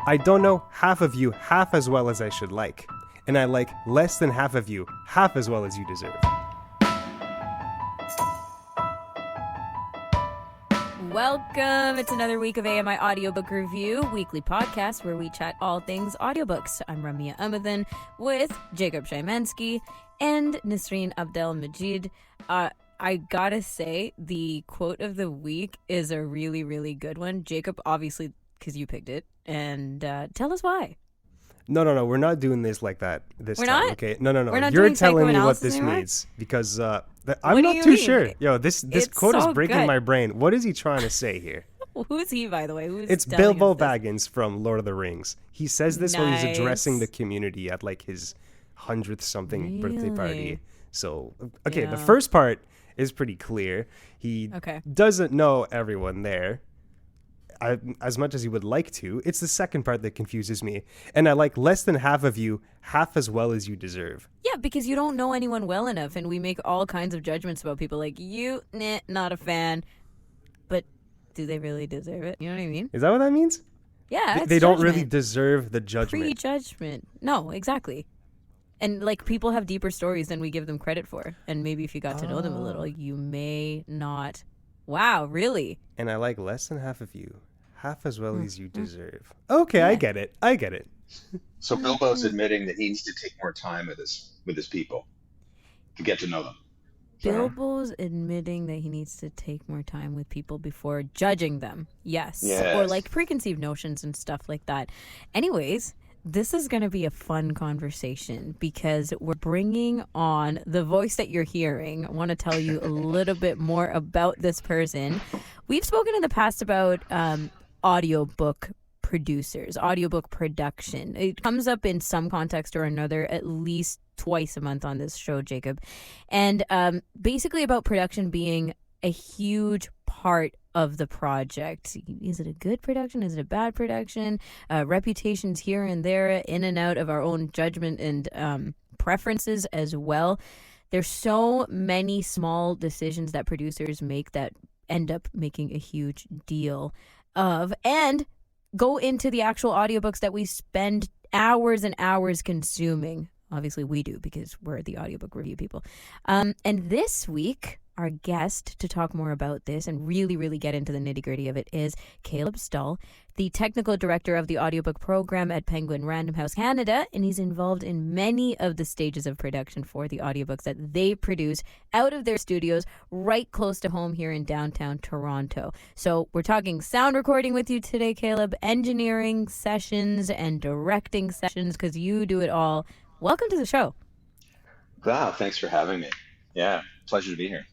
I don't know half of you half as well as I should like. And I like less than half of you half as well as you deserve. Welcome. It's another week of AMI Audiobook Review, weekly podcast where we chat all things audiobooks. I'm Ramia Ahmedin with Jacob Szymanski and Nasreen Abdel-Majid. I gotta say, the quote of the week is a really, really good one. Jacob, obviously, because you picked it. And tell us why. No. We're not doing this like that this We're time. not? Okay. No. We're not You're doing telling me what psychoanalysis this anymore? means because I'm What not do you too mean? sure. Yo, this It's quote is so breaking good. my brain. What is he trying to say here? Who's he, by the way? It's telling Bilbo us this? Baggins from Lord of the Rings. He says this when he's addressing the Nice. community at like his 100th something birthday Really? party. So, okay, Yeah. the first part is pretty clear. He Okay. doesn't know everyone there as much as he would like to. It's the second part that confuses me. And I like less than half of you half as well as you deserve. Yeah, because you don't know anyone well enough, and we make all kinds of judgments about people like, not a fan. But do they really deserve it? You know what I mean? Is that what that means? Yeah, it's They don't really judgment. deserve the judgment. Prejudgment. No, exactly. And like people have deeper stories than we give them credit for. And maybe if you got to know them a little, you may not. Wow, really? And I like less than half of you half as well as you deserve. Okay, I get it. So Bilbo's admitting that he needs to take more time with his people to get to know them. Bilbo's admitting that he needs to take more time with people before judging them. Yes. Yes. Or like preconceived notions and stuff like that. Anyways, this is going to be a fun conversation because we're bringing on the voice that you're hearing. I want to tell you a little bit more about this person. We've spoken in the past about audiobook producers, audiobook production. It comes up in some context or another at least twice a month on this show, Jacob. And basically about production being a huge part of the project. Is it a good production? Is it a bad production? Reputations here and there, in and out of our own judgment and preferences as well. There's so many small decisions that producers make that end up making a huge deal of and go into the actual audiobooks that we spend hours and hours consuming. Obviously we do because we're the audiobook review people. And this week, our guest to talk more about this and really, really get into the nitty-gritty of it is Caleb Stoll, the technical director of the audiobook program at Penguin Random House Canada, and he's involved in many of the stages of production for the audiobooks that they produce out of their studios right close to home here in downtown Toronto. So we're talking sound recording with you today, Caleb, engineering sessions and directing sessions because you do it all. Welcome to the show. Wow, thanks for having me. Yeah, pleasure to be here.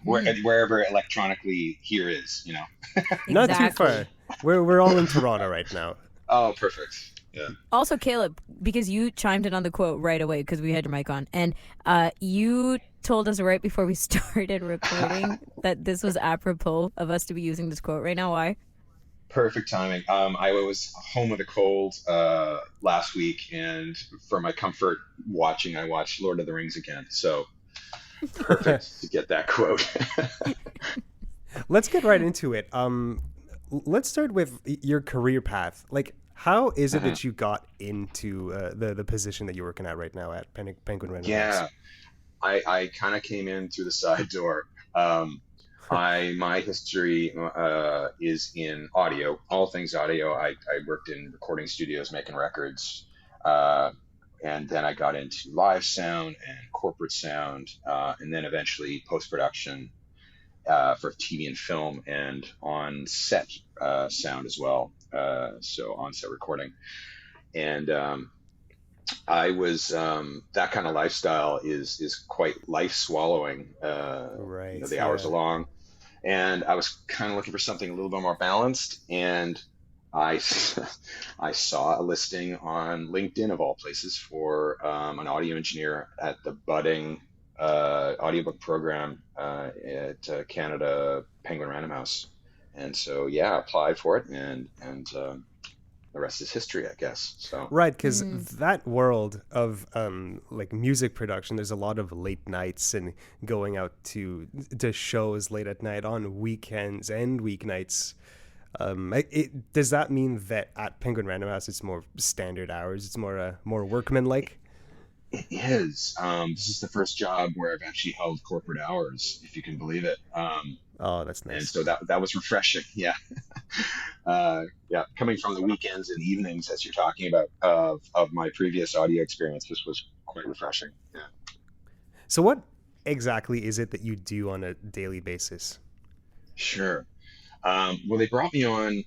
Wherever electronically here is, you know. Not too Exactly. far. We're all in Toronto right now. Oh, perfect. Yeah. Also, Caleb, because you chimed in on the quote right away because we had your mic on, and you told us right before we started recording that this was apropos of us to be using this quote right now. Why? Perfect timing. I was home with a cold last week, and for my comfort watching, I watched Lord of the Rings again. So perfect to get that quote. Let's get right into it. Let's start with your career path. Like, how is it that you got into the position that you're working at right now at Penguin Random House? Yeah, I kind of came in through the side door. My history is in audio, all things audio. I worked in recording studios making records, and then I got into live sound and corporate sound, and then eventually post-production for TV and film and on set sound as well, so on set recording. And I was that kind of lifestyle is quite life swallowing. Right. The hours are long, and I was kind of looking for something a little bit more balanced. And I saw a listing on LinkedIn of all places for an audio engineer at the budding audiobook program at Canada Penguin Random House, and so I applied for it, and the rest is history, I guess. So right, because that world of like music production, there's a lot of late nights and going out to shows late at night on weekends and weeknights. Does that mean that at Penguin Random House it's more standard hours? It's more workman-like? It is. This is the first job where I've actually held corporate hours, if you can believe it. Oh, that's And nice. so that was refreshing. Yeah. Yeah. Coming from the weekends and evenings, as you're talking about, of my previous audio experience, this was quite refreshing. Yeah. So what exactly is it that you do on a daily basis? Sure. Well, they brought me on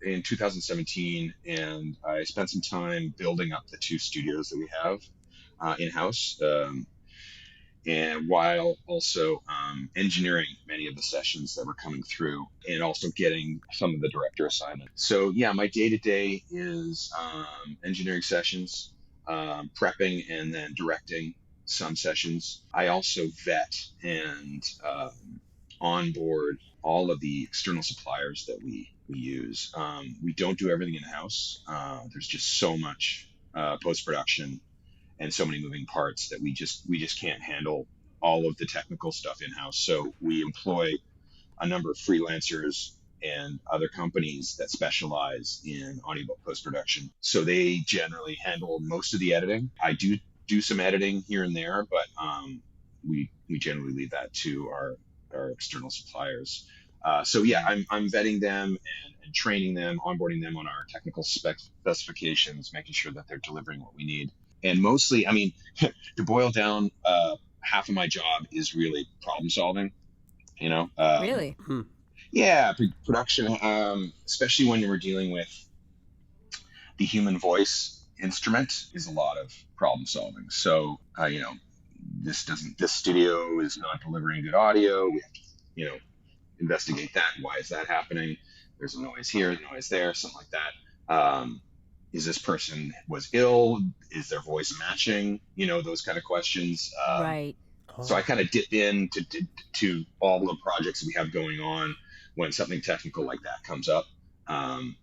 in 2017, and I spent some time building up the two studios that we have in-house. And while also engineering many of the sessions that were coming through and also getting some of the director assignments. So yeah, my day to day is engineering sessions, prepping and then directing some sessions. I also vet and onboard all of the external suppliers that we use. We don't do everything in house. There's just so much post production and so many moving parts that we just can't handle all of the technical stuff in house. So we employ a number of freelancers and other companies that specialize in audiobook post production. So they generally handle most of the editing. I do some editing here and there, but we generally leave that to our external suppliers. So yeah, I'm vetting them and training them, onboarding them on our technical specifications, making sure that they're delivering what we need. And mostly, I mean, to boil down, half of my job is really problem solving. You know, Really? yeah, production, especially when we're dealing with the human voice instrument, is a lot of problem solving. So, this studio is not delivering good audio. We have to, investigate that. Why is that happening? There's a noise here, a noise there, something like that. Is this person was ill? Is their voice matching? Those kind of questions. Right. So I kind of dip in to all the projects that we have going on when something technical like that comes up. When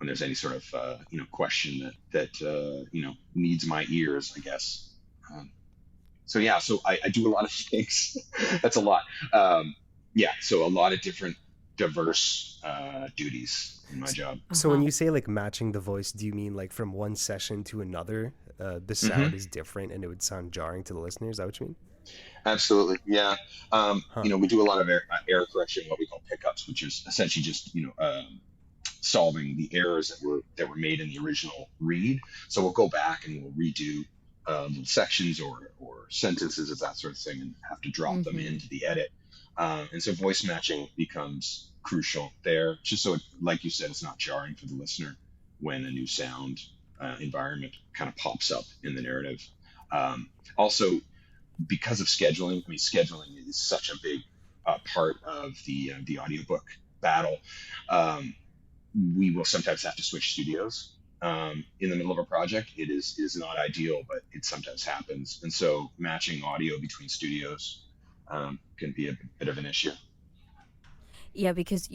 there's any sort of question that needs my ears, I guess. So yeah, so I do a lot of things. That's a lot. Yeah, so a lot of different diverse duties in my job. So when you say like matching the voice, do you mean like from one session to another, the sound is different and it would sound jarring to the listeners? Is that what you mean? Absolutely, yeah. We do a lot of error correction, what we call pickups, which is essentially just solving the errors that were made in the original read. So we'll go back and we'll redo little sections or sentences of that sort of thing, and have to drop them into the edit. And so voice matching becomes crucial there, just so, like you said, it's not jarring for the listener when a new sound environment kind of pops up in the narrative. Also, because of scheduling, I mean, scheduling is such a big part of the audiobook battle. We will sometimes have to switch studios in the middle of a project. It is not ideal, but it sometimes happens. And so matching audio between studios can be a bit of an issue. Yeah, because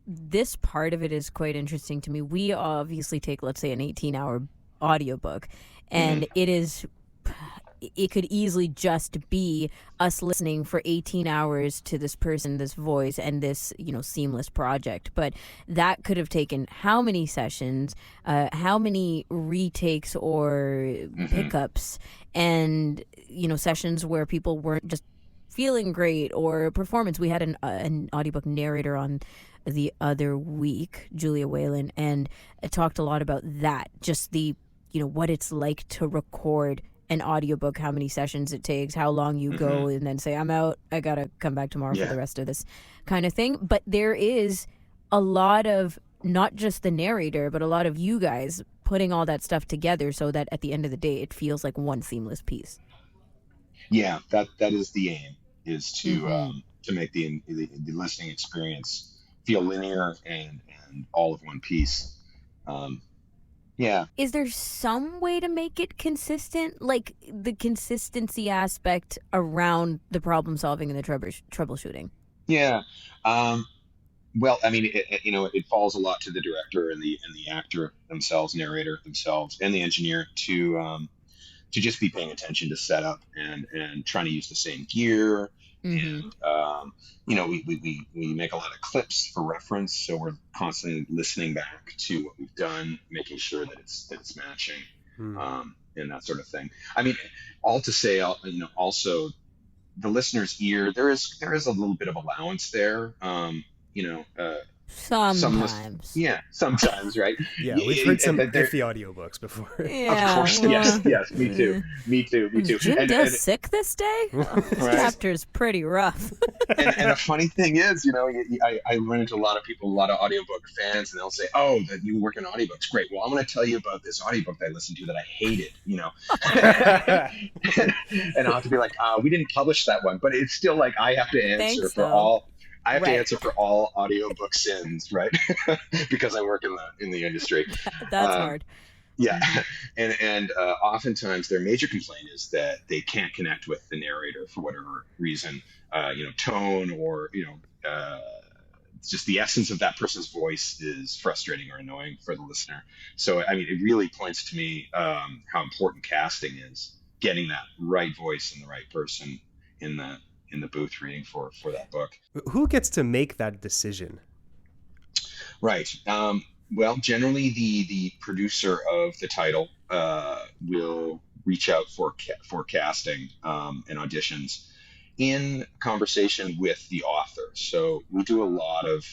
this part of it is quite interesting to me. We obviously take, let's say, an 18-hour audiobook, and it could easily just be us listening for 18 hours to this person, this voice, and this, seamless project. But that could have taken how many sessions, how many retakes or pickups, and, sessions where people weren't just feeling great, or performance. We had an audiobook narrator on the other week, Julia Whalen, and it talked a lot about that, just the, what it's like to record an audiobook, how many sessions it takes, how long you go and then say, I'm out, I gotta come back tomorrow for the rest of this kind of thing. But there is a lot of, not just the narrator, but a lot of you guys putting all that stuff together so that at the end of the day it feels like one seamless piece. Yeah, that is the aim, is to make the listening experience feel linear and all of one piece. Yeah. Is there some way to make it consistent? Like the consistency aspect around the problem solving and the troubleshooting? Yeah. Well, I mean, it falls a lot to the director and the actor themselves, narrator themselves, and the engineer to just be paying attention to setup and trying to use the same gear Mm-hmm. And we make a lot of clips for reference, so we're constantly listening back to what we've done, making sure that it's matching, Hmm. and that sort of thing. I mean, all to say, also the listener's ear, there is a little bit of allowance there. You know, some Sometimes. yeah, sometimes, right? Yeah, we've heard some There, iffy audiobooks before. of Yeah, course, yes, well, yes, me too, me too, me is too. Jim Dale sick this day? This Right. chapter is pretty rough. And a funny thing is, I run into a lot of people, a lot of audiobook fans, and they'll say, "Oh, that you work in audiobooks, great. Well, I'm going to tell you about this audiobook that I listened to that I hated." And I'll have to be like, "We didn't publish that one," but it's still like I have to answer Thanks, for though. all. I have to Right. answer for all audiobook sins, right? Because I work in the industry. That's Um, hard. yeah, and oftentimes their major complaint is that they can't connect with the narrator for whatever reason, tone or it's just the essence of that person's voice is frustrating or annoying for the listener. So I mean, it really points to me how important casting is, getting that right voice and the right person in the booth reading for that book. Who gets to make that decision? Right. Well, generally, the producer of the title will reach out for casting and auditions in conversation with the author. So we do a lot of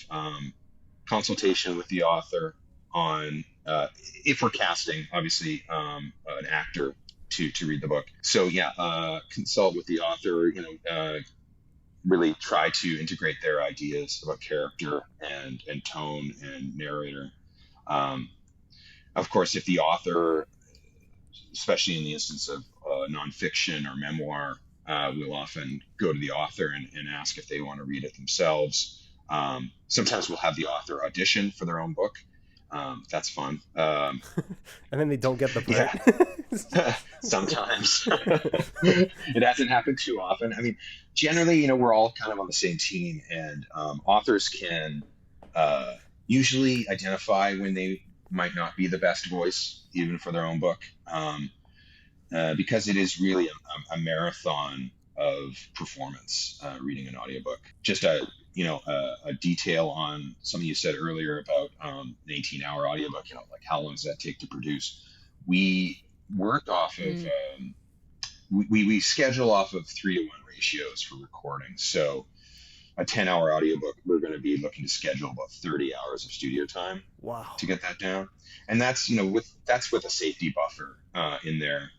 consultation with the author on if we're casting, obviously, an actor to read the book. So yeah, consult with the author. Really try to integrate their ideas about character and tone and narrator. Um, of course, if the author, especially in the instance of nonfiction or memoir, we'll often go to the author and ask if they want to read it themselves. Sometimes we'll have the author audition for their own book. That's fun. And then they don't get the part. Yeah. Sometimes. It hasn't happened too often. I mean, generally, we're all kind of on the same team, and authors can usually identify when they might not be the best voice, even for their own book, because it is really a marathon of performance reading an audiobook. Just a detail on something you said earlier about an 18-hour audiobook. Like how long does that take to produce? We worked off of we schedule off of 3-to-1 ratios for recording. So a 10-hour audiobook, we're going to be looking to schedule about 30 hours of studio time Wow. to get that down. And that's with a safety buffer in there.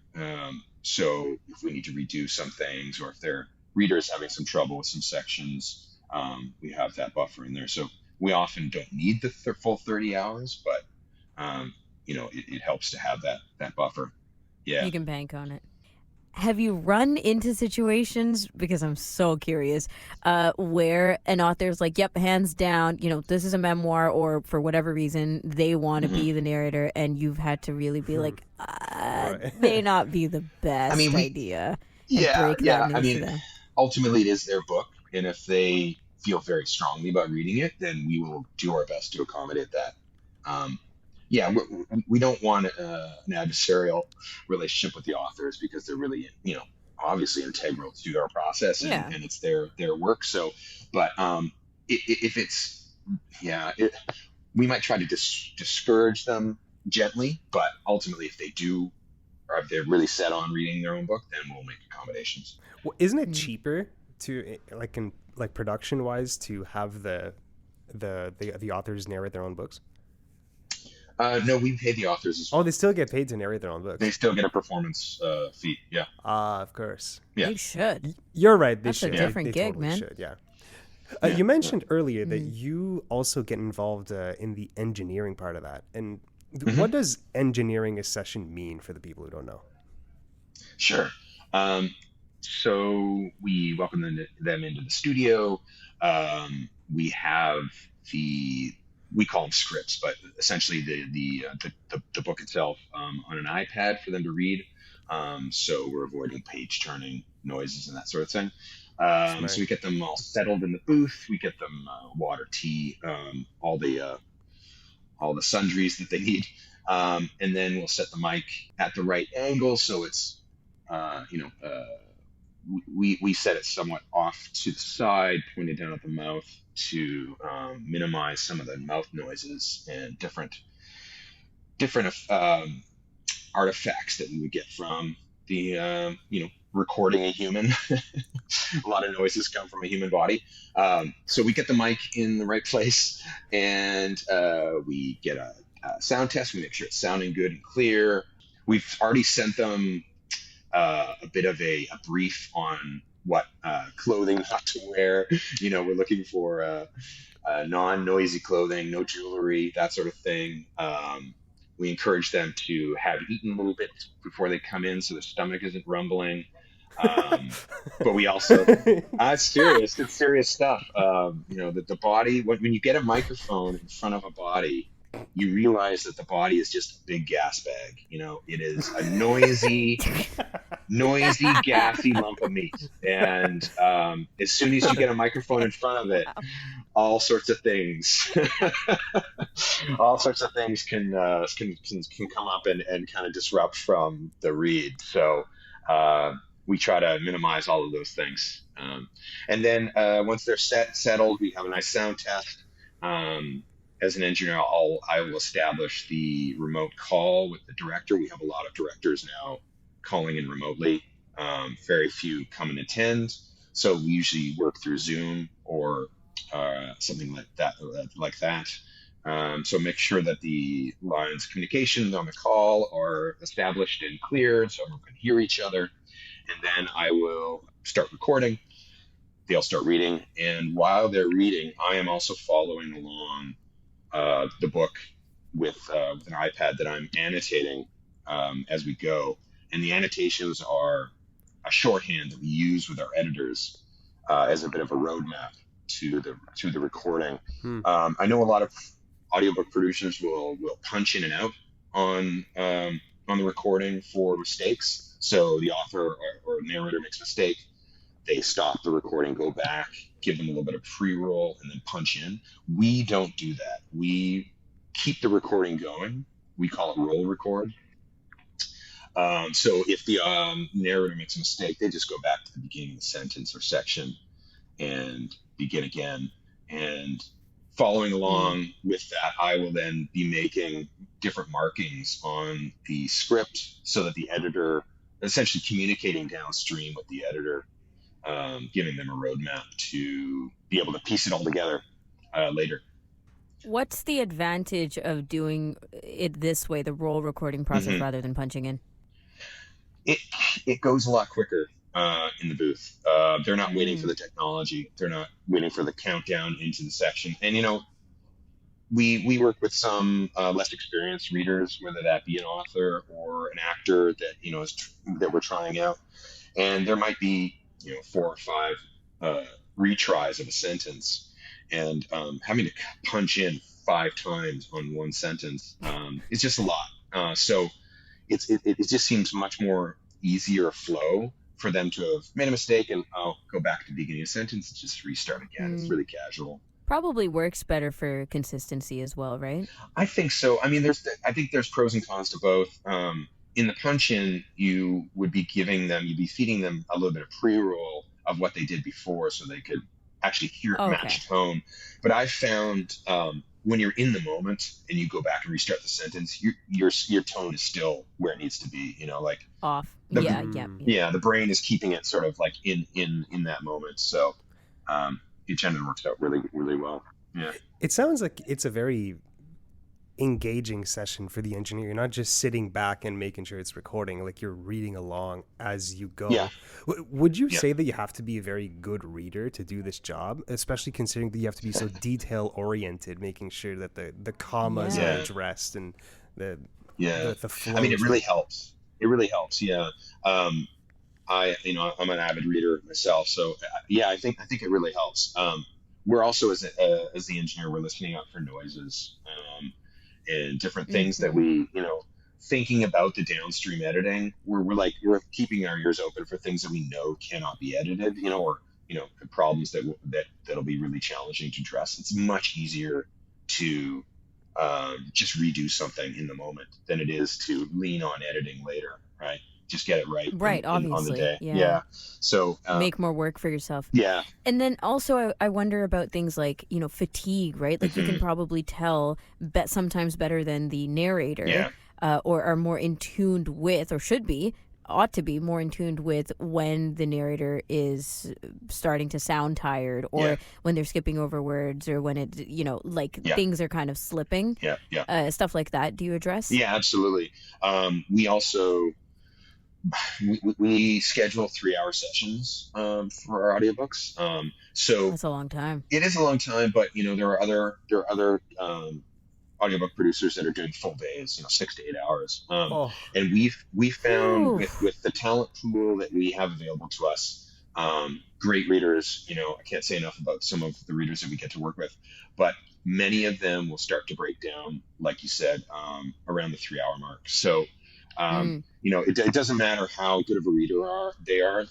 So if we need to redo some things, or if their reader is having some trouble with some sections, we have that buffer in there. So we often don't need the full 30 hours, but it helps to have that buffer. Yeah. You can bank on it. Have you run into situations, because I'm so curious, where an author's like, yep, hands down, this is a memoir, or for whatever reason, they want to be the narrator, and you've had to really be like, may not be the best idea. Yeah. I mean, to ultimately it is their book. And if they feel very strongly about reading it, then we will do our best to accommodate that. We don't want an adversarial relationship with the authors, because they're really, obviously integral to our process, and it's their work. So, but if it's, we might try to discourage them gently, but ultimately if they do, or if they're really set on reading their own book, then we'll make accommodations. Well, isn't it cheaper to like production wise to have the authors narrate their own books? No, we pay the authors as well. Oh, they still get paid to narrate their own books. They still get a performance fee. Yeah. Of course. Yeah. They should. You're right. They That's should. a different they gig, totally man. Should, yeah. You mentioned earlier that you also get involved in the engineering part of that. And what does engineering a session mean for the people who don't know? Sure. So we welcome them into the studio. We have we call them scripts, but essentially the book itself on an iPad for them to read. So we're avoiding page turning noises and that sort of thing. So we get them all settled in the booth. We get them water, tea, all the sundries that they need, and then we'll set the mic at the right angle so it's we set it somewhat off to the side, pointed down at the mouth to minimize some of the mouth noises and different artifacts that we would get from the recording a human. A lot of noises come from a human body. So we get the mic in the right place, and we get a sound test. We make sure it's sounding good and clear. We've already sent them a bit of a brief on what clothing not to wear. We're looking for non-noisy clothing, no jewelry, that sort of thing. We encourage them to have eaten a little bit before they come in, so their stomach isn't rumbling. But we also, it's serious. It's serious stuff. The body, when you get a microphone in front of a body, you realize that the body is just a big gas bag. It is a noisy, gassy lump of meat. And as soon as you get a microphone in front of it, all sorts of things, can come up and kind of disrupt from the read. So we try to minimize all of those things. And then once they're settled, we have a nice sound test. As an engineer, I will establish the remote call with the director. We have a lot of directors now calling in remotely. Very few come and attend. So we usually work through Zoom or something like that. So make sure that the lines of communication on the call are established and cleared so everyone can hear each other. And then I will start recording. They'll start reading. And while they're reading, I am also following along the book with an iPad that I'm annotating as we go. And the annotations are a shorthand that we use with our editors as a bit of a roadmap to the recording. I know a lot of audiobook producers will punch in and out on the recording for mistakes. So the author or narrator makes a mistake, they stop the recording, go back, give them a little bit of pre-roll, and then punch in. We don't do that. We keep the recording going. We call it roll record. So if the narrator makes a mistake, they just go back to the beginning of the sentence or section and begin again. And following along with that, I will then be making different markings on the script so that the editor, essentially communicating downstream with the editor, giving them a roadmap to be able to piece it all together later. What's the advantage of doing it this way, the roll recording process, rather than punching in? It goes a lot quicker in the booth. They're not waiting for the technology. They're not waiting for the countdown into the section. And, we work with some less experienced readers, whether that be an author or an actor that, that we're trying out. And there might be, 4 or 5 retries of a sentence, and having to punch in 5 times on one sentence is just a lot. So it just seems much more easier flow for them to have made a mistake and go back to the beginning of the sentence and just restart again. It's really casual. Probably works better for consistency as well, right? I think so. I mean, I think there's pros and cons to both. In the punch-in, you'd be feeding them a little bit of pre-roll of what they did before so they could actually hear match tone. But I found when you're in the moment and you go back and restart the sentence, your tone is still where it needs to be, like off. Yeah, the brain is keeping it sort of like in that moment. So it generally works out really, really well. Yeah. It sounds like it's a very engaging session for the engineer. You're not just sitting back and making sure it's recording, like you're reading along as you go. Yeah. Would you say that you have to be a very good reader to do this job, especially considering that you have to be so detail oriented, making sure that the commas are addressed and the flow? I mean, it really helps. Yeah. I'm an avid reader myself, so I think it really helps. We're also as the engineer, we're listening out for noises and different things that we, thinking about the downstream editing. We're keeping our ears open for things that we know cannot be edited, or problems that'll be really challenging to address. It's much easier to just redo something in the moment than it is to lean on editing later, right? just get it right Right, on the obviously. day. Yeah. Yeah. So Make more work for yourself. yeah. And then also, I wonder about things like, fatigue, right? Like you can probably tell sometimes better than the narrator, Yeah. or are more in tuned with, or ought to be more in tuned with when the narrator is starting to sound tired, or Yeah. when they're skipping over words, or when it, like Yeah. things are kind of slipping, Yeah. Yeah. stuff like that. Do you address? Yeah, absolutely. We also we schedule 3-hour sessions for our audiobooks. So That's a long time. it is a long time, but there are other audiobook producers that are doing full days, 6 to 8 hours. Oh, And we found Whew. with the talent pool that we have available to us, great readers. I can't say enough about some of the readers that we get to work with, but many of them will start to break down, like you said, around the 3-hour mark. So, Mm. it doesn't matter how good of a reader they are.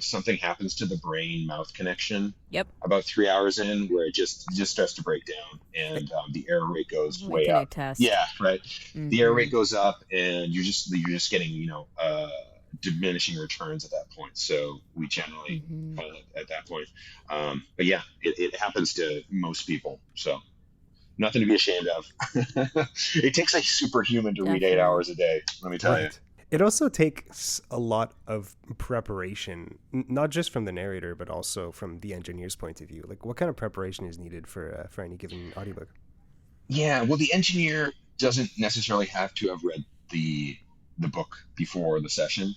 Something happens to the brain mouth connection Yep. about 3 hours in, where it just starts to break down, and the error rate goes I way can up. attest. Yeah, right. The error Mm-hmm. rate goes up, and you're just getting diminishing returns at that point. So we generally Mm-hmm. kind of at that point. But yeah, it happens to most people. So nothing to be ashamed of. It takes a superhuman to read 8 hours Definitely. a day. Let me tell you. right. It also takes a lot of preparation, not just from the narrator, but also from the engineer's point of view. Like, what kind of preparation is needed for any given audiobook? Yeah, well, the engineer doesn't necessarily have to have read the book before the session.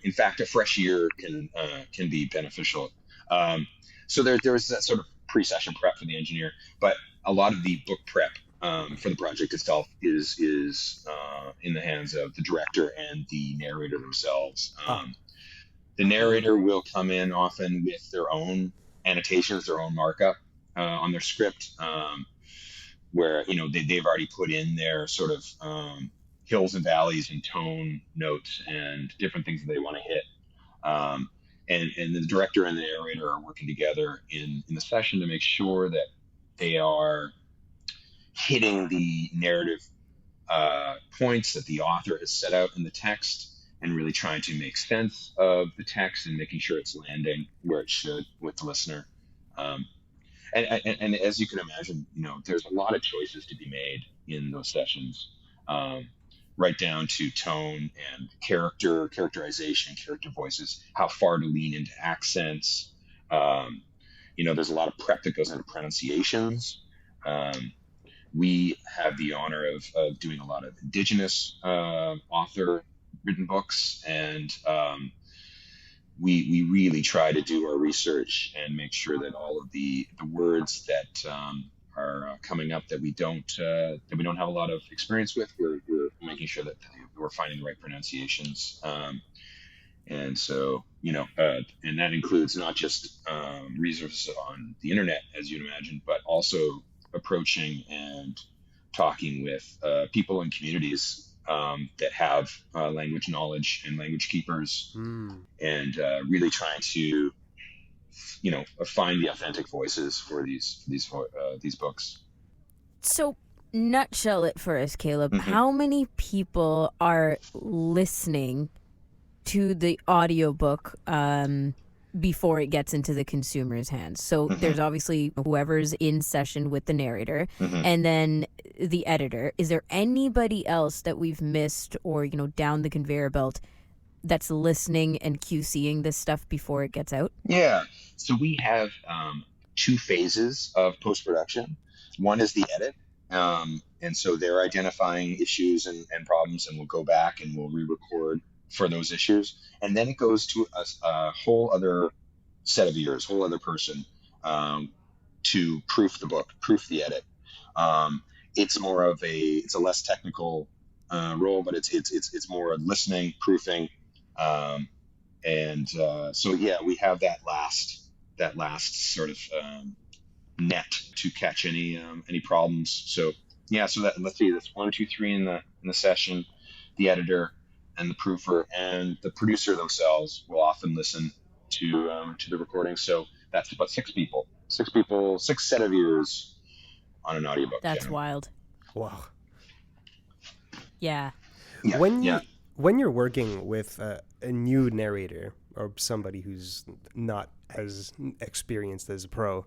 In fact, a fresh ear can be beneficial. Um, so there's that sort of pre-session prep for the engineer, but a lot of the book prep for the project itself is in the hands of the director and the narrator themselves. Ah, The narrator will come in often with their own annotations, their own markup on their script. Where they've already put in their sort of hills and valleys and tone notes and different things that they want to hit. Um, and the director and the narrator are working together in the session to make sure that they are hitting the narrative points that the author has set out in the text, and really trying to make sense of the text and making sure it's landing where it should with the listener. Um, and as you can imagine, there's a lot of choices to be made in those sessions, um, right down to tone and characterization, character voices, how far to lean into accents. Um, there's a lot of prep that goes into pronunciations. Um, we have the honor of doing a lot of Indigenous author written books, and we really try to do our research and make sure that all of the words that are coming up that we don't have a lot of experience with, we're making sure that we're finding the right pronunciations. And so, and that includes not just resources on the internet, as you'd imagine, but also approaching and talking with people in communities that have language knowledge and language keepers, and really trying to, find the authentic voices for these books. So, nutshell it for us, Caleb. Mm-hmm. How many people are listening to the audiobook before it gets into the consumer's hands? So there's obviously whoever's in session with the narrator, and then the editor. Is there anybody else that we've missed, or down the conveyor belt, that's listening and QCing this stuff before it gets out? Yeah. So we have two phases of post-production. One is the edit. And so they're identifying issues and problems, and we'll go back and we'll re-record for those issues. And then it goes to a whole other set of ears, whole other person, to proof the book, proof the edit. It's a less technical role, but it's more listening, proofing. So yeah, we have that last sort of net to catch any problems. So yeah, so let's see, that's 1, 2, 3 in the session. The editor and the proofer and the producer themselves will often listen to the recording. So that's about 6 people, 6 set of ears on an audiobook. That's generally. wild. wow. Yeah. Yeah, When you yeah. when you're working with a new narrator or somebody who's not as experienced as a pro,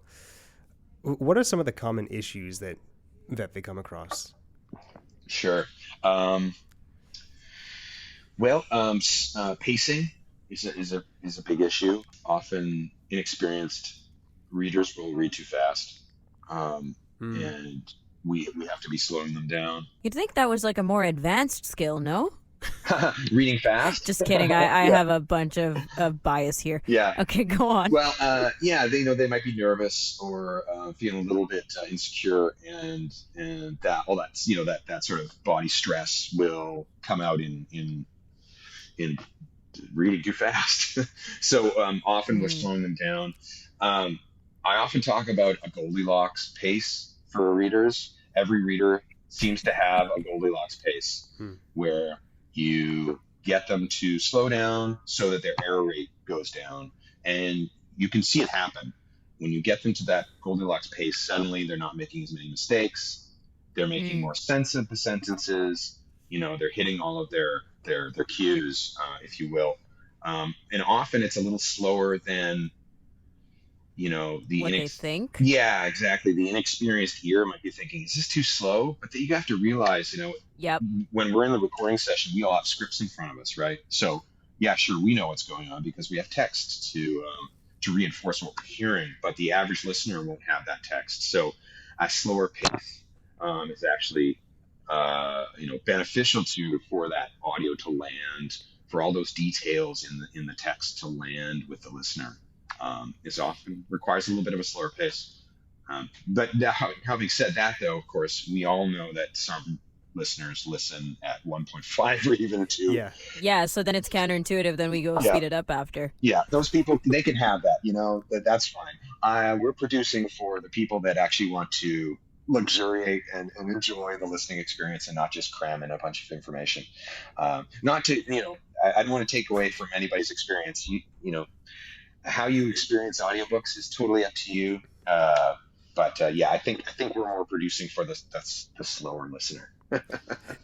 what are some of the common issues that they come across? Sure. Pacing is a big issue. Often inexperienced readers will read too fast, and we have to be slowing them down. You'd think that was like a more advanced skill, no? Reading fast? Just kidding. I have a bunch of bias here. Yeah. Okay, go on. Well, they might be nervous or feeling a little bit insecure, and that sort of body stress will come out in reading too fast. So often we're slowing them down. I often talk about a Goldilocks pace for readers. Every reader seems to have a Goldilocks pace where you get them to slow down so that their error rate goes down. And you can see it happen. When you get them to that Goldilocks pace, suddenly they're not making as many mistakes. They're making more sense of the sentences. They're hitting all of their cues, if you will. And often it's a little slower than, what they think. Yeah, exactly. The inexperienced ear might be thinking, is this too slow? But you have to realize, Yep. when we're in the recording session, we all have scripts in front of us, right? So yeah, sure, we know what's going on because we have text to reinforce what we're hearing, but the average listener won't have that text. So a slower pace is actually beneficial for that audio to land, for all those details in the text to land with the listener. Is often requires a little bit of a slower pace. But having said that, though, of course, we all know that some listeners listen at 1.5 or even 2. Yeah. Yeah, so then it's counterintuitive. Then we go speed it up after. Yeah, those people, they can have that. That's fine. We're producing for the people that actually want to luxuriate and enjoy the listening experience and not just cram in a bunch of information. Not to, I don't want to take away from anybody's experience. How you experience audiobooks is totally up to you. But I think we're more producing for the slower listener.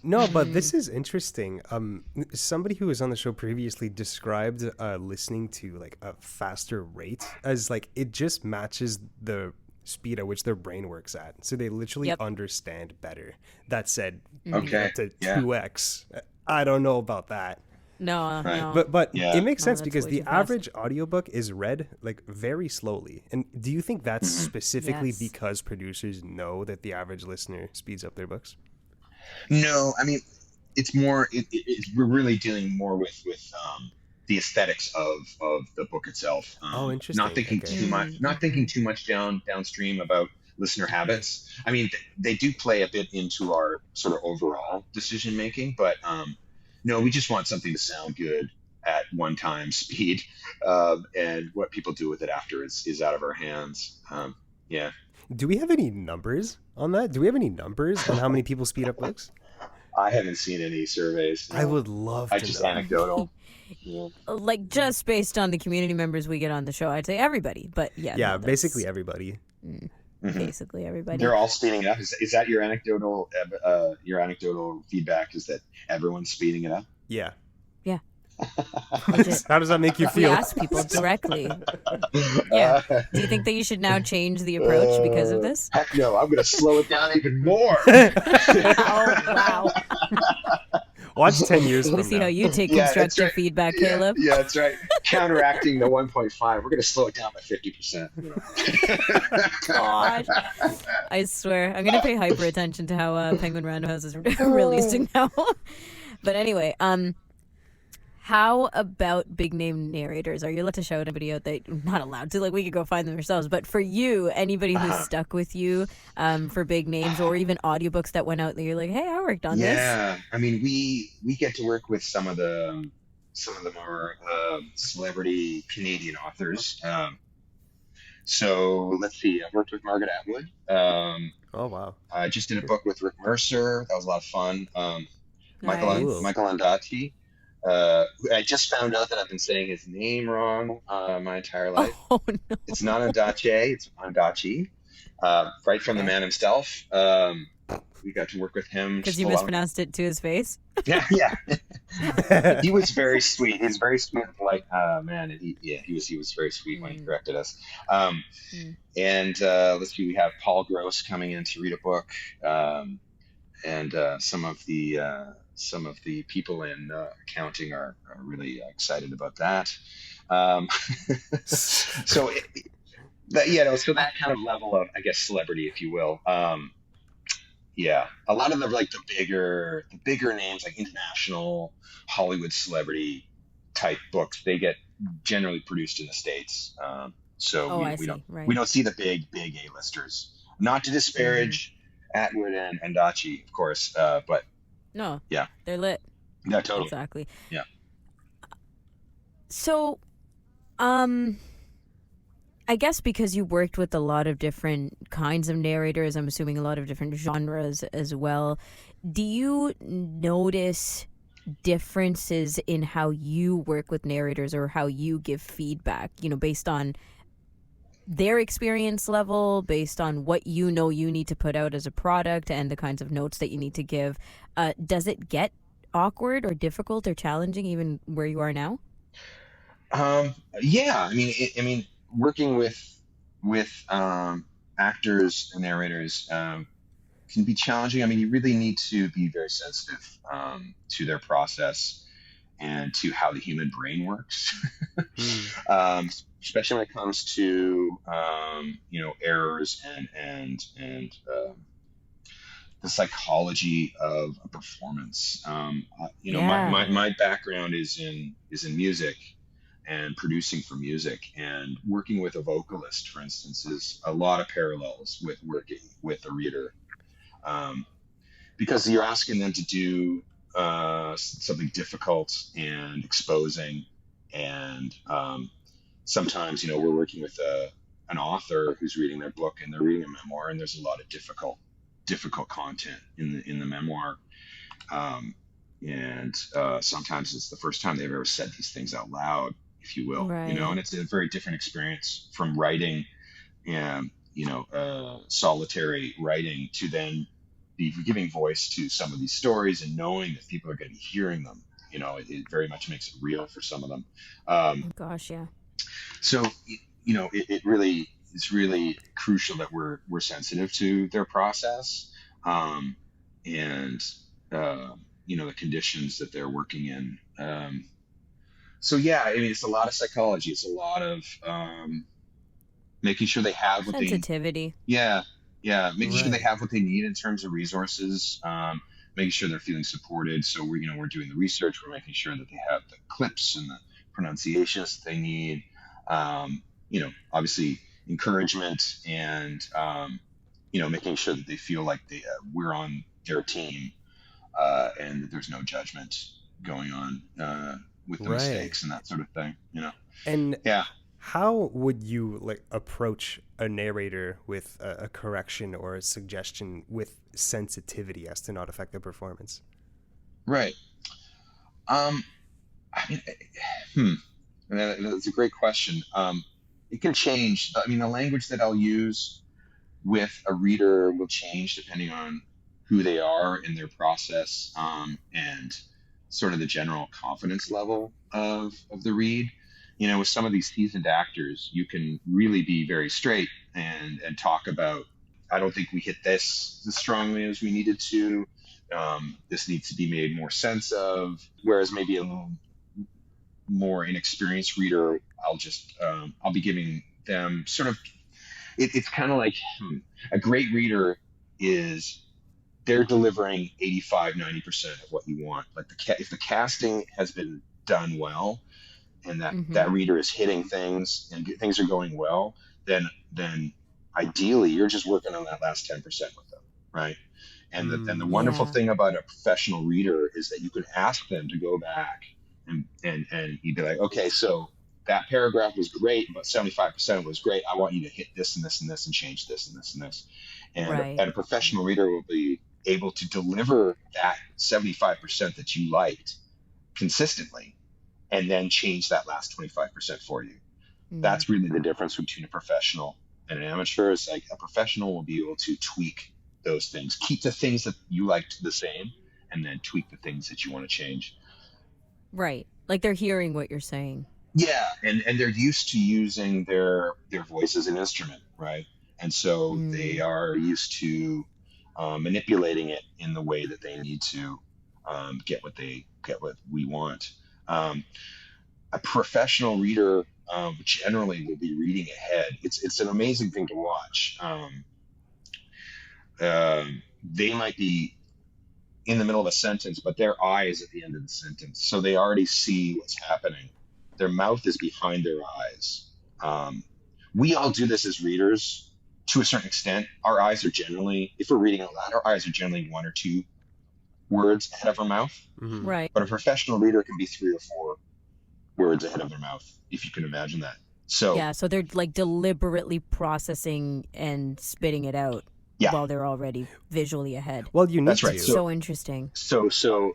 No, but this is interesting. Somebody who was on the show previously described listening to like a faster rate as like it just matches the speed at which their brain works at. So they literally understand better. That said, okay, to 2x. I don't know about that. No, right. no. But it makes sense that's because way the too fast. average audiobook is read like very slowly. And do you think that's specifically Yes. because producers know that the average listener speeds up their books? No, I mean, it's more. We're really dealing more with the aesthetics of the book itself. Interesting. Not thinking too much. Not thinking too much downstream about listener habits. I mean, they do play a bit into our sort of overall decision making, but no, we just want something to sound good at one time speed, and what people do with it after is out of our hands. Yeah. Do we have any numbers on that? Do we have any numbers on how many people speed up books? I haven't seen any surveys. No. I would love to just know. Anecdotal. Yeah. Like just based on the community members we get on the show, I'd say everybody. But yeah, Yeah, no, that's basically everybody. basically everybody. They're all speeding it up. Is that your anecdotal feedback? Is that everyone's speeding it up? Yeah. Yeah. How does that make you We feel? ask people directly. Yeah. Do you think that you should now change the approach because of this? Heck no, I'm going to slow it down even more. Oh, wow. Watch 10 years from We see now. how you take Yeah, that's constructive right. feedback, Yeah, Caleb. yeah, that's right. Counteracting the 1.5, we're going to slow it down by 50%. God. I swear. I'm going to pay hyper attention to how Penguin Random House is releasing now. But anyway, how about big name narrators? Are you allowed to shout anybody out that not allowed to? Like we could go find them ourselves. But for you, anybody who's stuck with you for big names or even audiobooks that went out that you're like, hey, I worked on this. Yeah, I mean, we get to work with some of the more celebrity Canadian authors. So let's see. I've worked with Margaret Atwood. Oh, wow. I just did a book with Rick Mercer. That was a lot of fun. Nice. Michael Ondaatje. I just found out that I've been saying his name wrong my entire life. Oh, no. It's not Ondaatje, it's Ondaatje. Right from the man himself. We got to work with him. Because you mispronounced it to his face? Yeah. He was very sweet. He's very sweet, like man. And he was very sweet when he Mm, corrected us. Um, mm. and let's see, we have Paul Gross coming in to read a book, and some of the people in accounting are really excited about that. Um, so that so that kind of level of, I guess, celebrity, if you will. Yeah, a lot of the bigger names, like international Hollywood celebrity type books, they get generally produced in the States. So Oh, I we don't see. we Right. don't see the big A-listers. Not to Mm. disparage Atwood and Dachi, of course, but No, yeah, they're lit. yeah, totally, Exactly. yeah. So, um, I guess because you worked with a lot of different kinds of narrators, I'm assuming a lot of different genres as well. Do you notice differences in how you work with narrators or how you give feedback, based on their experience level, based on what you need to put out as a product and the kinds of notes that you need to give? Does it get awkward or difficult or challenging even where you are now? Yeah, I mean, working with actors and narrators can be challenging. I mean, you really need to be very sensitive to their process and to how the human brain works, Hmm. especially when it comes to errors and the psychology of a performance. Yeah. My background is in music and producing for music, and working with a vocalist, for instance, is a lot of parallels with working with a reader, um, because you're asking them to do something difficult and exposing, and sometimes we're working with an author who's reading their book and they're reading a memoir, and there's a lot of difficult content in the memoir, um, and sometimes it's the first time they've ever said these things out loud, if you will, Right. and it's a very different experience from writing, solitary writing, to then be giving voice to some of these stories and knowing that people are going to be hearing them. It very much makes it real for some of them. Um, Oh, gosh, yeah. so it really is really crucial that we're sensitive to their process, and the conditions that they're working in. So yeah, I mean, it's a lot of psychology. It's a lot of making sure they have what they Sensitivity. yeah, yeah, making sure they Right. have what they need in terms of resources, making sure they're feeling supported. So we're doing the research. We're making sure that they have the clips and the pronunciations that they need. Obviously encouragement, and making sure that they feel like we're on their team, and that there's no judgment going on with the Right. mistakes and that sort of thing. And Yeah. how would you like approach a narrator with a correction or a suggestion with sensitivity as to not affect the performance? Right. Um, I mean, hmm. That's a great question. It can change. I mean, the language that I'll use with a reader will change depending on who they are in their process, and sort of the general confidence level of the read. With some of these seasoned actors, you can really be very straight and talk about, I don't think we hit this as strongly as we needed to. This needs to be made more sense of. Whereas maybe a little more inexperienced reader, I'll be giving them sort of, it's kind of like, a great reader is, they're delivering 85-90% of what you want. Like if the casting has been done well, and that Mm-hmm. reader is hitting things and things are going well, then ideally you're just working on that last 10% with them, right? And the Mm. wonderful Yeah. thing about a professional reader is that you can ask them to go back, and you'd be like, okay, so that paragraph was great, but 75% was great. I want you to hit this and this and this and change this and this and this. Right. And a professional reader will be able to deliver that 75% that you liked consistently, and then change that last 25% for you. Mm. That's really the difference between a professional and an amateur. Is like, a professional will be able to tweak those things, keep the things that you liked the same, and then tweak the things that you want to change. Right. Like they're hearing what you're saying. Yeah, and they're used to using their voice as an instrument, right? And so they Mm. are used to manipulating it in the way that they need to get what we want. Um, a professional reader generally will be reading ahead. It's an amazing thing to watch. They might be in the middle of a sentence, but their eye is at the end of the sentence, so they already see what's happening. Their mouth is behind their eyes. Um, we all do this as readers to a certain extent. Our eyes are generally, if we're reading out loud, our eyes are generally one or two words ahead of our mouth. Mm-hmm. Right. But a professional reader can be three or four words ahead of their mouth, if you can imagine that. So Yeah, so they're like deliberately processing and spitting it out yeah, while they're already visually ahead. Well, you need that's right. to. So interesting. The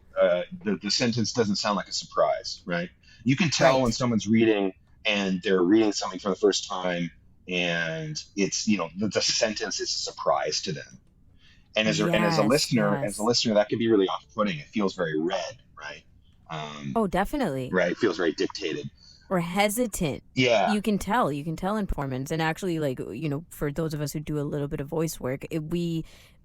sentence doesn't sound like a surprise, right? You can tell Right. when someone's reading and they're reading something for the first time, and it's the sentence is a surprise to them. And as a Yes, listener, yes. that can be really off-putting. It feels very read, right? Oh, definitely. Right. It feels very dictated. Or hesitant. Yeah. You can tell in performance. And actually, like, for those of us who do a little bit of voice work,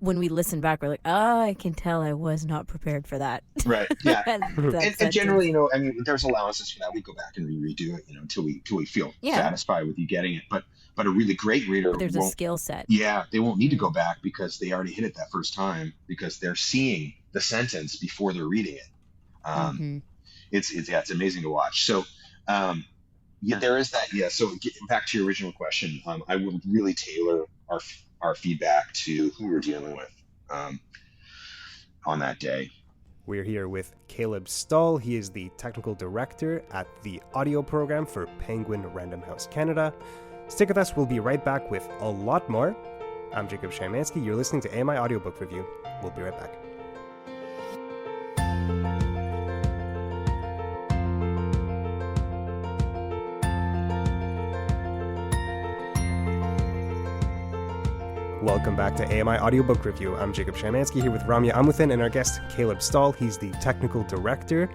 when we listen back, we're like, oh, I can tell I was not prepared for that. Right. Yeah. That And generally, I mean, there's allowances for that. We go back and we redo it, until we feel satisfied with you getting it. But a really great reader, there's a skill set. Yeah, they won't need to go back because they already hit it that first time because they're seeing the sentence before they're reading it. It's amazing to watch. So, there is that. Yeah. So back to your original question, I would really tailor our feedback to who we're dealing with on that day. We're here with Caleb Stoll. He is the technical director at the audio program for Penguin Random House Canada. Stick with us. We'll be right back with a lot more. I'm Jacob Szymanski. You're listening to AMI Audiobook Review. We'll be right back. Welcome back to AMI Audiobook Review. I'm Jacob Szymanski here with Ramya Amuthan and our guest Caleb Stoll. He's the technical director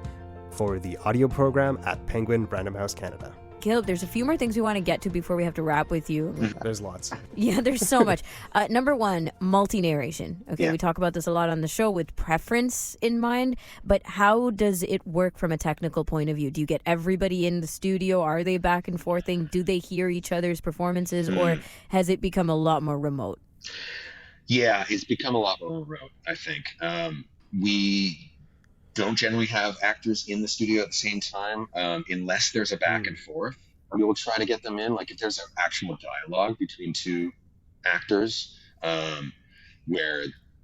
for the audio program at Penguin Random House Canada. Caleb, there's a few more things we want to get to before we have to wrap with you. There's lots. Yeah, there's so much. Number one, multi-narration. Okay, Yeah. we talk about this a lot on the show with preference in mind, but how does it work from a technical point of view? Do you get everybody in the studio? Are they back and forthing? Do they hear each other's performances, or has it become a lot more remote? Yeah, it's become a lot more remote, I think. We don't generally have actors in the studio at the same time unless there's a back and forth. We will try to get them in, like if there's an actual dialogue between two actors where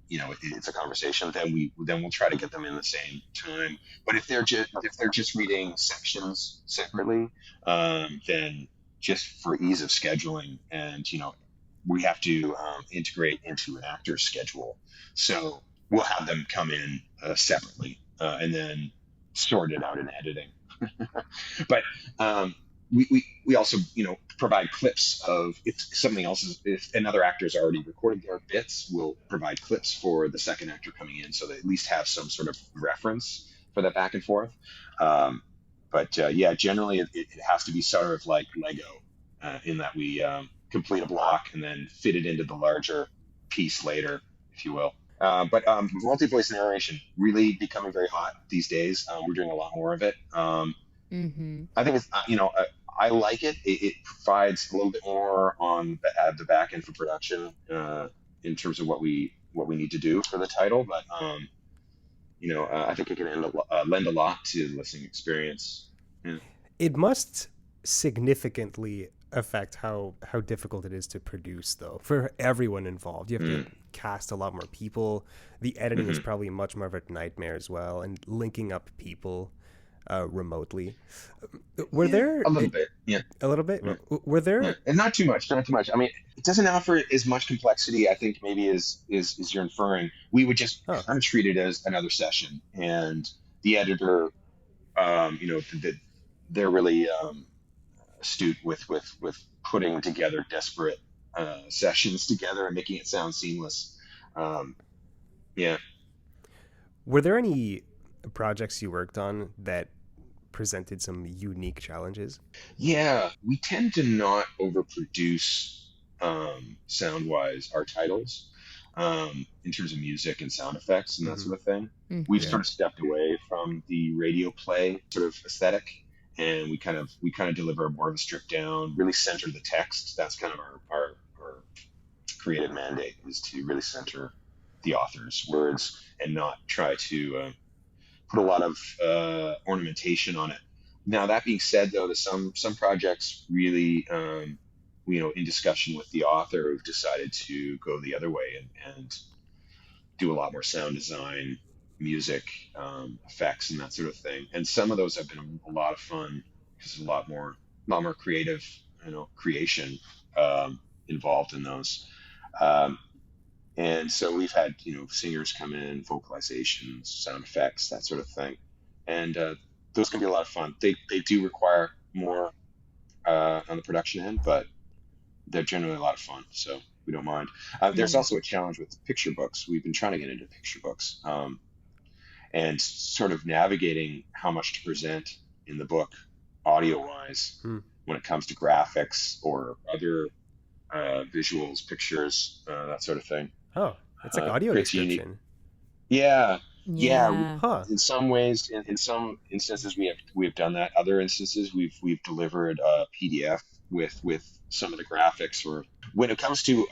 it's a conversation, then we'll try to get them in the same time. But if they're just reading sections separately, then just for ease of scheduling and we have to integrate into an actor's schedule. So we'll have them come in separately and then sort it out in editing. But we also, provide clips of if another actor's already recorded their bits, we'll provide clips for the second actor coming in so they at least have some sort of reference for that back and forth. But generally it has to be sort of like Lego in that we complete a block and then fit it into the larger piece later, if you will. But multi-voice narration really becoming very hot these days. We're doing a lot more of it. I think it's I like it. It provides a little bit more on the back end for production in terms of what we need to do for the title. But I think it can lend a lot to the listening experience. Yeah. It must significantly affect how difficult it is to produce, though, for everyone involved. You have to cast a lot more people. The editing is probably much more of a nightmare as well, and linking up people remotely. Were there a little bit? Yeah, a little bit. Yeah. Were there, and not too much. Not too much. I mean, it doesn't offer as much complexity. I think maybe as you're inferring. We would just kind of treat it as another session, and the editor, they're really astute with putting together desperate sessions together and making it sound seamless. Were there any projects you worked on that presented some unique challenges? Yeah, we tend to not overproduce sound-wise our titles in terms of music and sound effects and that Hmm. sort of thing. We've Mm-hmm. Yeah. sort of stepped away from the radio play sort of aesthetic, and we kind of deliver more of a stripped down, really center the text. That's kind of our creative mandate, is to really center the author's words and not try to put a lot of ornamentation on it. Now, that being said, though, that some projects really, in discussion with the author, have decided to go the other way and do a lot more sound design, music, effects, and that sort of thing. And some of those have been a lot of fun because there's a lot more creative, creation involved in those. Um, and so we've had, singers come in, vocalizations, sound effects, that sort of thing. And those can be a lot of fun. They do require more on the production end, but they're generally a lot of fun. So we don't mind. There's also a challenge with picture books. We've been trying to get into picture books, and sort of navigating how much to present in the book audio wise Hmm. when it comes to graphics or other visuals, pictures, that sort of thing. Oh, it's like audio Creates a unique. description. Yeah, yeah. Yeah. Huh. In some ways, in some instances, we have done that. Other instances, we've delivered a PDF with some of the graphics. Or when it comes to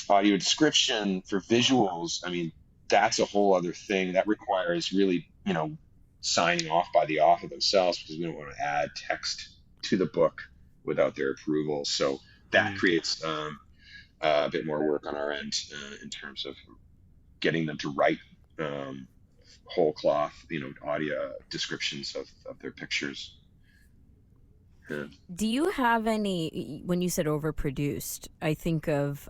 audio description for visuals, I mean, that's a whole other thing that requires really, signing off by the author themselves, because we don't want to add text to the book without their approval. So that creates a bit more work on our end in terms of getting them to write whole cloth, audio descriptions of their pictures. Yeah. Do you have any, when you said overproduced, I think of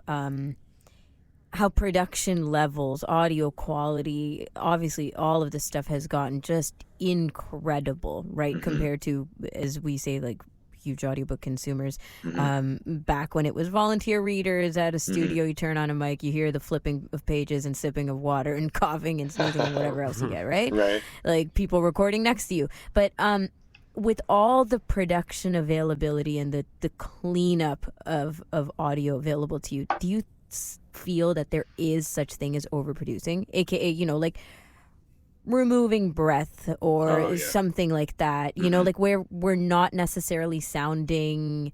how production levels, audio quality, obviously all of this stuff has gotten just incredible, right? Mhm. Compared to, as we say, like huge audiobook consumers. Mhm. Back when it was volunteer readers at a studio, you turn on a mic, you hear the flipping of pages and sipping of water and coughing and sneezing and whatever else you get, right? Right. Like people recording next to you. But with all the production availability and the cleanup of audio available to you, do you feel that there is such thing as overproducing, aka like removing breath or something like that, like where we're not necessarily sounding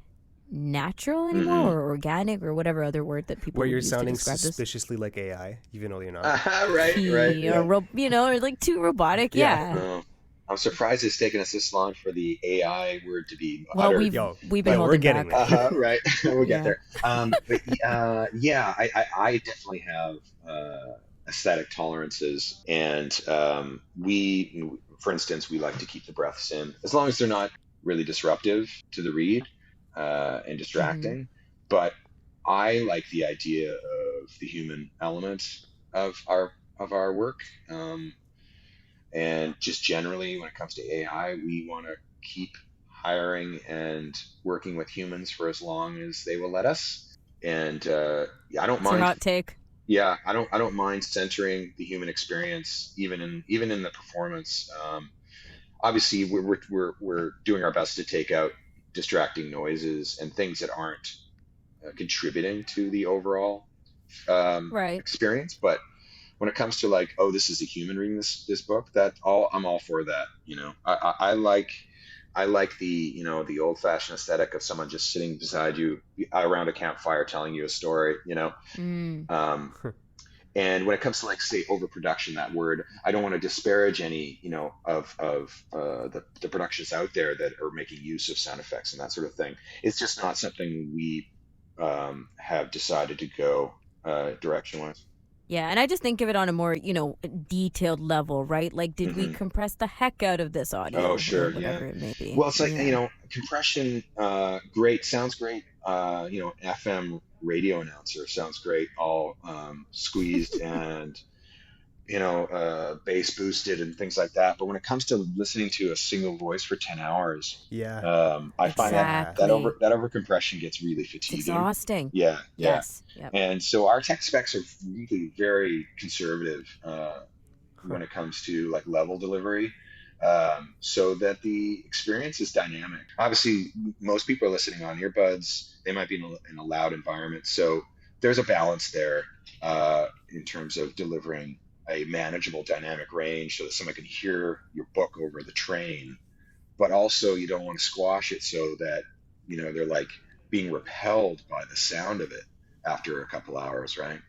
natural anymore, or organic, or whatever other word that people Where would you're use sounding to describe this. suspiciously like AI, even though you're not. Right. Yeah. Or like too robotic. Yeah. No. I'm surprised it's taken us this long for the AI word to be Well, uttered. we've been we're holding getting back. there. Right. We'll get Yeah. there. But yeah, I definitely have aesthetic tolerances, and for instance, we like to keep the breaths in as long as they're not really disruptive to the read and distracting. But I like the idea of the human element of our work. And just generally, when it comes to AI, we want to keep hiring and working with humans for as long as they will let us. And I don't It's your mind. hot take. Yeah, I don't mind centering the human experience, even in the performance. Obviously, we're doing our best to take out distracting noises and things that aren't contributing to the overall Right. experience, but when it comes to like, oh, this is a human reading this book, I'm all for that. I like the the old fashioned aesthetic of someone just sitting beside you around a campfire telling you a story. And when it comes to, like, say, overproduction, that word, I don't want to disparage any of the productions out there that are making use of sound effects and that sort of thing. It's just not something we have decided to go direction wise. Yeah, and I just think of it on a more, detailed level, right? Like, did we compress the heck out of this audio? Oh, sure, or whatever it may be. Well, it's like, Yeah. compression, great, sounds great. FM radio announcer sounds great, all squeezed and, bass boosted and things like that. But when it comes to listening to a single voice for 10 hours, Yeah. I find that Exactly. that over compression gets really It's fatiguing. exhausting. Yeah. Yes. Yep. And so our tech specs are really very conservative when it comes to, like, level delivery. so that the experience is dynamic. Obviously, most people are listening on earbuds. They might be in a loud environment. So there's a balance there in terms of delivering a manageable dynamic range so that someone can hear your book over the train, but also you don't want to squash it so that, they're like being repelled by the sound of it after a couple hours, right?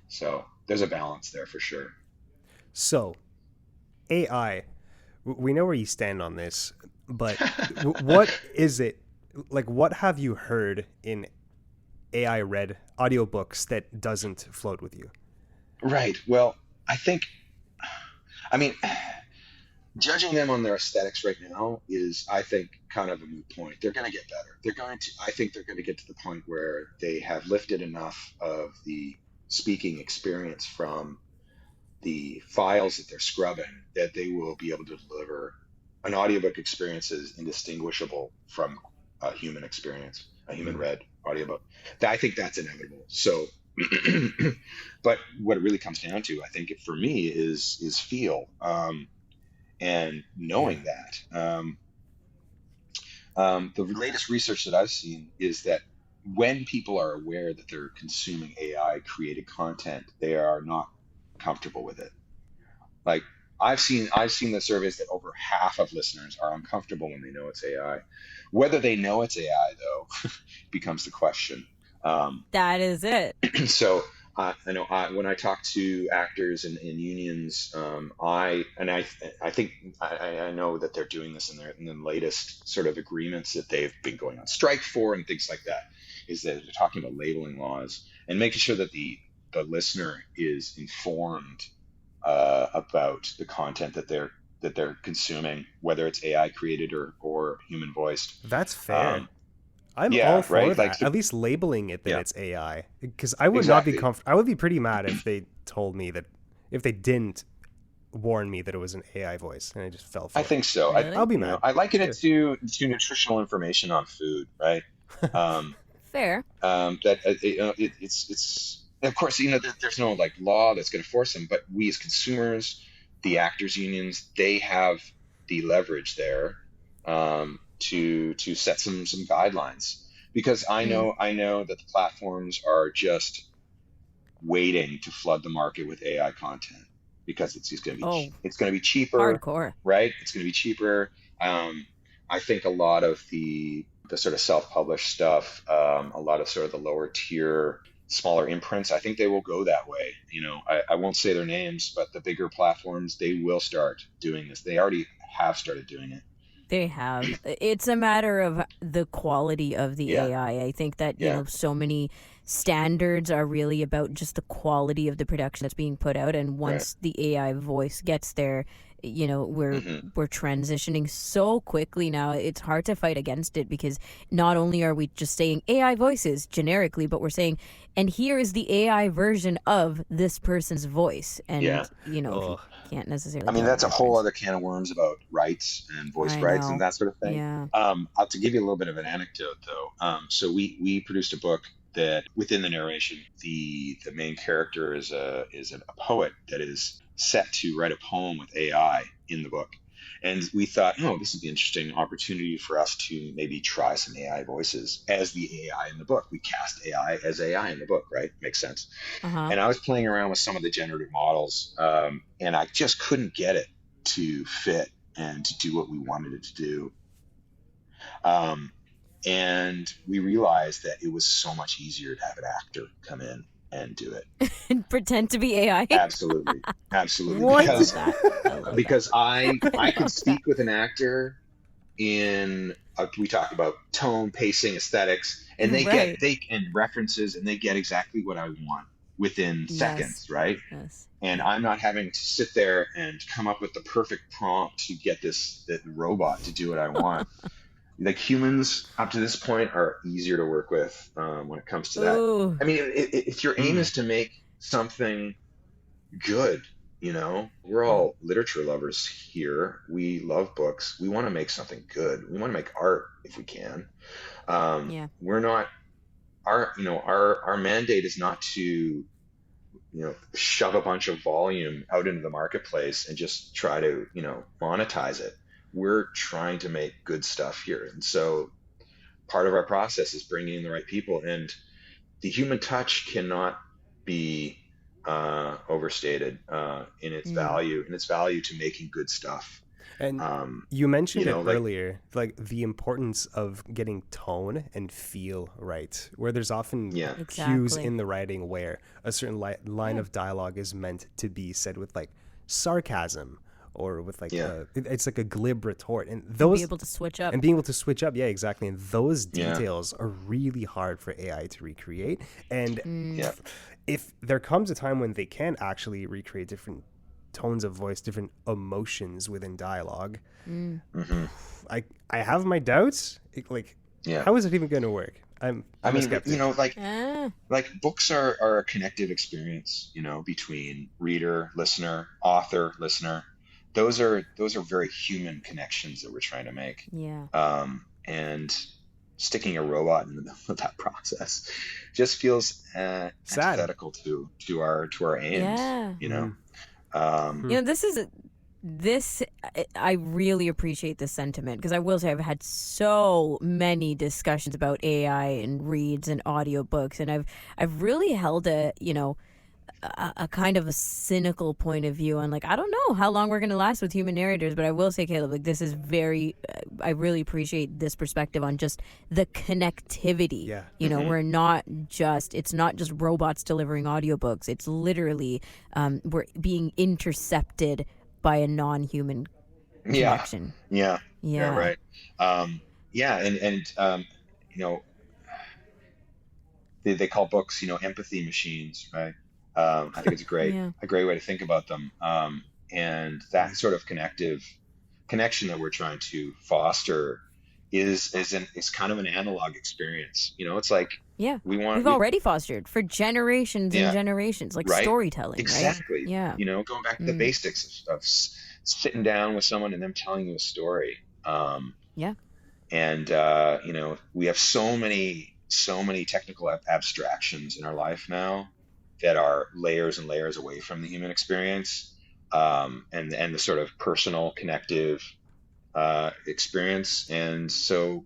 So there's a balance there for sure. So, AI, we know where you stand on this, but what is it? Like, what have you heard in AI read audiobooks that doesn't float with you? Right. Well, I mean, judging them on their aesthetics right now is, I think, kind of a moot point. They're going to get better. I think they're going to get to the point where they have lifted enough of the speaking experience from the files that they're scrubbing that they will be able to deliver an audiobook experience that is indistinguishable from a human experience, a human read audiobook. I think that's inevitable. So, but what it really comes down to, I think, for me, is feel. And knowing that, the latest research that I've seen is that when people are aware that they're consuming AI created content, they are not comfortable with it. Like, I've seen the surveys that over half of listeners are uncomfortable when they know it's AI. Whether they know it's AI, though, becomes the question. That is it. So I know when I talk to actors and unions, I think I know that they're doing this in the latest sort of agreements that they've been going on strike for and things like that, is that they're talking about labeling laws and making sure that the listener is informed about the content that they're consuming, whether it's AI created or human voiced. That's fair. I'm Yeah, all for right. that. Like At least labeling it that Yeah. it's AI, because I would not be Exactly. comfortable. I would be pretty mad if they told me that, if they didn't warn me that it was an AI voice, and I just fell for I it. think so. Really? I'll be mad. I liken it to nutritional information on food, right? Um, Fair. that it's of course, there's no like law that's going to force them, but we as consumers, the actors unions, they have the leverage there, to set some guidelines, because I know that the platforms are just waiting to flood the market with AI content, because it's just going to be Oh, it's going to be cheaper, hardcore. right? It's going to be cheaper. I think a lot of the sort of self-published stuff, a lot of sort of the lower tier, smaller imprints, I think they will go that way. I won't say their names, but the bigger platforms, they will start doing this. They already have started doing it. They have. It's a matter of the quality of the Yeah. AI. I think that, Yeah. so many standards are really about just the quality of the production that's being put out. And once the AI voice gets there, we're Mhm. we're transitioning so quickly now. It's hard to fight against it, because not only are we just saying AI voices generically, but we're saying, and here is the AI version of this person's voice. And, Yeah. Ugh. can't necessarily I mean, tell that's the a whole difference. other can of worms about rights and voice I rights and know. that sort of thing. Yeah. To give you a little bit of an anecdote, though, so we produced a book that within the narration, the main character is a poet that is set to write a poem with AI in the book. And we thought, oh, this would be an interesting opportunity for us to maybe try some AI voices as the AI in the book. We cast AI as AI in the book, right? Makes sense. Uh-huh. And I was playing around with some of the generative models, and I just couldn't get it to fit and to do what we wanted it to do. And we realized that it was so much easier to have an actor come in and do it. And pretend to be AI. Absolutely. What? Because I love that. because I could speak with an actor in we talk about tone, pacing, aesthetics, and Right. and references, and they get exactly what I want within Yes. seconds, right? Yes. And I'm not having to sit there and come up with the perfect prompt to get that robot to do what I want. Like, humans up to this point are easier to work with when it comes to that. Ooh. I mean, if your aim is to make something good, we're all literature lovers here. We love books. We want to make something good. We want to make art if we can. Yeah. We're not our mandate is not to shove a bunch of volume out into the marketplace and just try to, monetize it. We're trying to make good stuff here. And so part of our process is bringing in the right people, and the human touch cannot be overstated in its value to making good stuff. And you mentioned it like, earlier, like the importance of getting tone and feel right, where there's often cues in the writing where a certain line of dialogue is meant to be said with like sarcasm or with like it's like a glib retort, and those be able to switch up. And being able to switch up, exactly. And those details are really hard for AI to recreate. And if there comes a time when they can actually recreate different tones of voice, different emotions within dialogue, I have my doubts. How is it even going to work? I mean, like books are a connective experience, between reader, listener, author, listener. Those are very human connections that we're trying to make. And sticking a robot in the middle of that process just feels antithetical to our aims. This I really appreciate this sentiment, because I will say I've had so many discussions about AI and reads and audiobooks, and I've really held a kind of a cynical point of view on, like, I don't know how long we're going to last with human narrators, but I will say, Caleb, like, this is I really appreciate this perspective on just the connectivity. We're not just, it's not just robots delivering audiobooks. It's literally, we're being intercepted by a non-human connection. Right. They call books, empathy machines, right? I think it's a great way to think about them. And that sort of connection that we're trying to foster is kind of an analog experience. It's like we've already fostered for generations and generations, like storytelling. Exactly. Right? Going back to the basics of sitting down with someone and them telling you a story. And we have so many technical abstractions in our life now that are layers and layers away from the human experience, and the sort of personal connective experience. And so,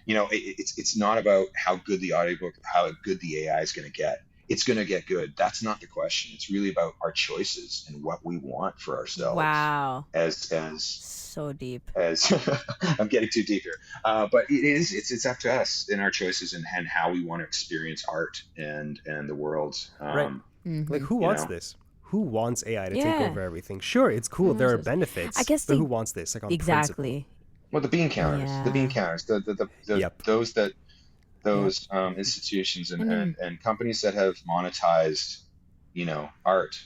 it's not about how good the audiobook, how good the AI is going to get. It's going to get good. That's not the question. It's really about our choices and what we want for ourselves. Wow. As so deep. As I'm getting too deep here, but it's up to us in our choices and how we want to experience art and the world. Right. Like, who wants this? Who wants AI to take over everything? Sure, it's cool. There are benefits. I guess but who wants this? Like, on principle. Well, the bean counters, those institutions and companies that have monetized, art.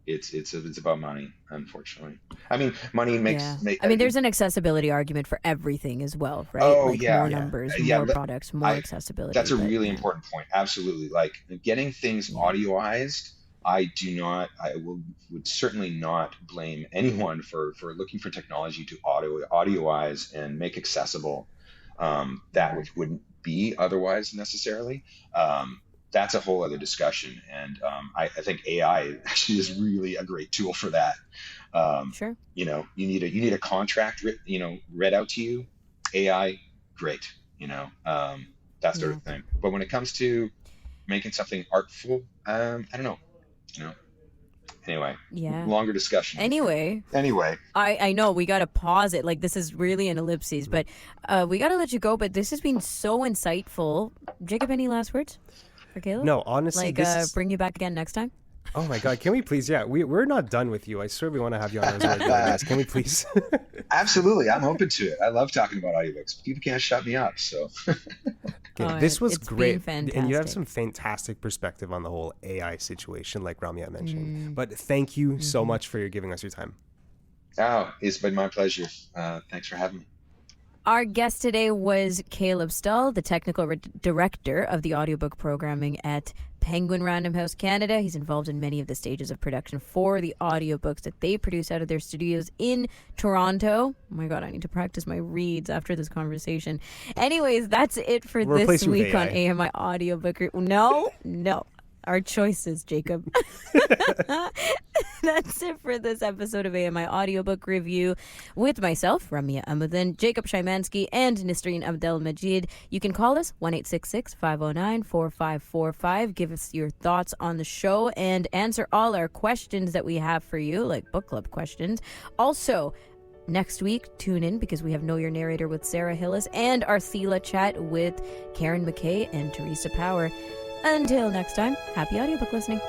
It's about money, unfortunately. I mean, money makes. I mean, there's an accessibility argument for everything as well, right? More numbers, more products, more accessibility. That's a really important point. Absolutely, like getting things audioized. I would certainly not blame anyone for looking for technology to audioize and make accessible that which wouldn't be otherwise necessarily. That's a whole other discussion, and I think AI actually is really a great tool for that. Sure. You need a contract read out to you. AI, great. That sort of thing. But when it comes to making something artful, I don't know. Anyway, longer discussion. Anyway, I know we got to pause it. Like, this is really an ellipses, but we got to let you go. But this has been so insightful. Jacob, any last words for Caleb? No, honestly, bring you back again next time. Oh my God, can we please? Yeah, we're not done with you. I swear we want to have you on as a regular guest. Can we please? Absolutely, I'm open to it. I love talking about audiobooks. People can't shut me up. So. This was great, and you have some fantastic perspective on the whole AI situation, like Ramya mentioned. But thank you so much for giving us your time. Oh, it's been my pleasure. Thanks for having me. Our guest today was Caleb Stoll, the technical director of the audiobook programming at Penguin Random House Canada. He's involved in many of the stages of production for the audiobooks that they produce out of their studios in Toronto. Oh my God, I need to practice my reads after this conversation. Anyways, that's it for this week on AMI Audiobook. No. Our choices, Jacob. That's it for this episode of AMI Audiobook Review with myself, Ramya Amuddin, Jacob Szymanski, and Nisreen Abdelmajid. You can call us 1-866-509-4545. Give us your thoughts on the show and answer all our questions that we have for you, like book club questions. Also, next week, tune in because we have Know Your Narrator with Sarah Hillis and our Thela chat with Karen McKay and Teresa Power. Until next time, happy audiobook listening.